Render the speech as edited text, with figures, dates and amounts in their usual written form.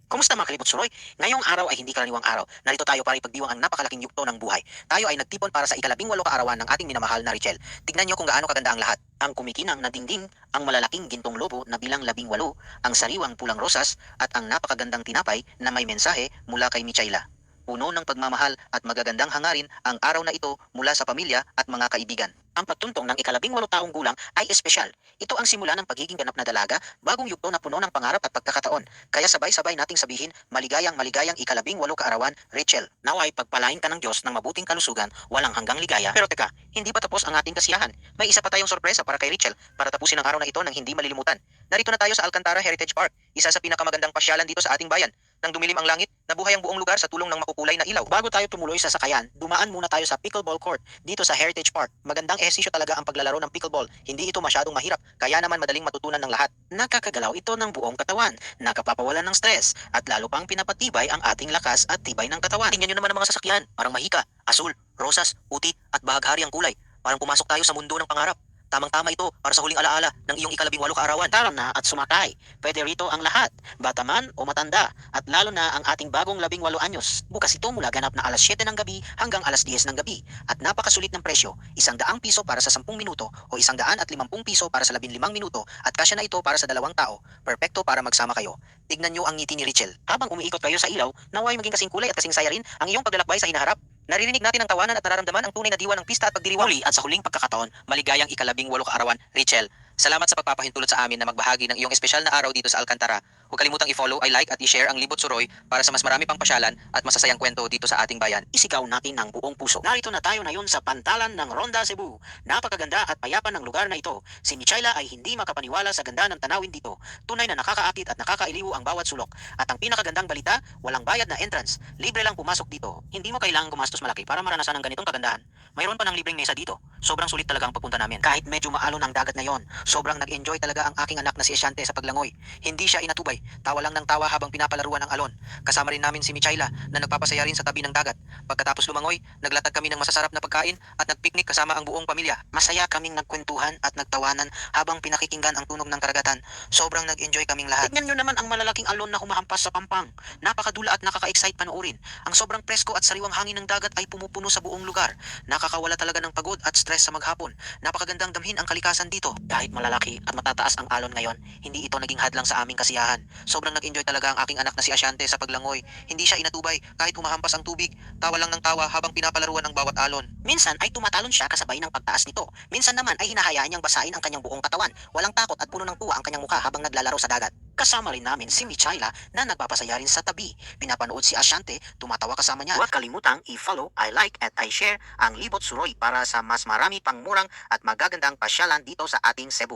Kumusta mga kalibot suroy? Ngayong araw ay hindi karaniwang araw. Narito tayo para ipagdiwang ang napakalaking yugto ng buhay. Tayo ay nagtipon para sa ika-18 kaarawan ng ating minamahal na Richel. Tignan niyo kung gaano kaganda ang lahat. Ang kumikinang na dingding, ang malalaking gintong lobo na bilang 18, ang sariwang pulang rosas, at ang napakagandang tinapay na may mensahe mula kay Michaela. Puno ng pagmamahal at magagandang hangarin ang araw na ito mula sa pamilya at mga kaibigan. Ang pagtuntong ng ika-18 taong gulang ay espesyal. Ito ang simula ng pagiging ganap na dalaga, bagong yugto na puno ng pangarap at pagkakataon. Kaya sabay-sabay nating sabihin, maligayang ika-18 kaarawan, Rachel. Naway pagpalain ka ng Diyos ng mabuting kalusugan, walang hanggang ligaya. Pero teka, hindi pa tapos ang ating kasiyahan. May isa pa tayong sorpresa para kay Rachel para tapusin ang araw na ito ng hindi malilimutan. Narito na tayo sa Alcantara Heritage Park, isa sa pinakamagandang pasyalan dito sa ating bayan. Nang dumilim ang langit, nabuhay ang buong lugar sa tulong ng makukulay na ilaw. Bago tayo tumuloy sa sakayan, dumaan muna tayo sa pickleball court dito sa Heritage Park. Magandang ehersisyo talaga ang paglalaro ng pickleball. Hindi ito masyadong mahirap, kaya naman madaling matutunan ng lahat. Nakakagalaw ito ng buong katawan, nakapapawalan ng stress, at lalo pang pinapatibay ang ating lakas at tibay ng katawan. Tingnan nyo naman ang mga sasakyan, parang mahika, asul, rosas, puti, at bahaghari ang kulay. Parang pumasok tayo sa mundo ng pangarap. Tamang-tama ito para sa huling alaala ng iyong ika-18 kaarawan. Tara na at sumakay. Pwede rito ang lahat, bata man o matanda, at lalo na ang ating bagong 18 anyos. Bukas ito mula ganap na alas 7 ng gabi hanggang alas 10 ng gabi. At napakasulit ng presyo, 100 piso para sa 10 minuto o 150 piso para sa 15 minuto at kasya na ito para sa 2 tao. Perpekto para magsama kayo. Tignan nyo ang ngiti ni Richel. Habang umiikot kayo sa ilaw, naway maging kasing kulay at kasing saya rin ang iyong paglalakbay sa hinaharap. Naririnig natin ang tawanan at nararamdaman ang tunay na diwa ng pista at pagdiriwang. Muli at sa huling pagkakataon, maligayang ika-18 kaarawan, Rachel. Salamat sa pagpapahintulot sa amin na magbahagi ng iyong espesyal na araw dito sa Alcantara. Huwag kalimutang i-follow, i-like at i-share ang Libot Suroy para sa mas marami pang pasyalan at masasayang kwento dito sa ating bayan. Isigaw natin ng buong puso. Narito na tayo ngayon sa pantalan ng Ronda Cebu. Napakaganda at payapa ng lugar na ito. Si Michaela ay hindi makapaniwala sa ganda ng tanawin dito. Tunay na nakakaakit at nakakailiw ang bawat sulok. At ang pinakagandang balita, walang bayad na entrance. Libre lang pumasok dito. Hindi mo kailangang gumastos malaki para maranasan ang ganitong kagandahan. Mayroon pa ng libreng mesa dito. Sobrang sulit talaga ang pagpunta namin. Kahit medyo maalon ang dagat ngayon, sobrang nag-enjoy talaga ang aking anak na si Esyante sa paglangoy. Hindi siya inatubay. Tawa lang ng tawa habang pinapalaruan ang alon. Kasama rin namin si Michaela na nagpapasaya rin sa tabi ng dagat. Pagkatapos lumangoy, naglatag kami ng masasarap na pagkain at nagpiknik kasama ang buong pamilya. Masaya kaming nagkwentuhan at nagtawanan habang pinakikinggan ang tunog ng karagatan. Sobrang nag-enjoy kaming lahat. Tignan nyo naman ang malalaking alon na humahampas sa pampang. Napakadula at nakaka-excite panoorin. Ang sobrang presko at sariwang hangin ng dagat ay pumupuno sa buong lugar. Nakakawala talaga ng pagod at stress sa maghapon. Napakagandang damhin ang kalikasan dito. Kahit malalaki at matataas ang alon ngayon, hindi ito naging hadlang sa aming kasiyahan. Sobrang nag-enjoy talaga ang aking anak na si Asyante sa paglangoy. Hindi siya inatubay kahit humahampas ang tubig. Tawa lang ng tawa habang pinapalaruan ang bawat alon. Minsan ay tumatalon siya kasabay ng pagtaas nito. Minsan naman ay hinahayaan niyang basain ang kanyang buong katawan. Walang takot at puno ng tuwa ang kanyang mukha habang naglalaro sa dagat. Kasama rin namin si Michaela na nagpapasaya rin sa tabi. Pinapanood si Asyante, tumatawa kasama niya. Huwag kalimutang i-follow, i-like at i-share ang Libot Suroy para sa mas marami pang murang at magagandang pasyalan dito sa ating Cebu.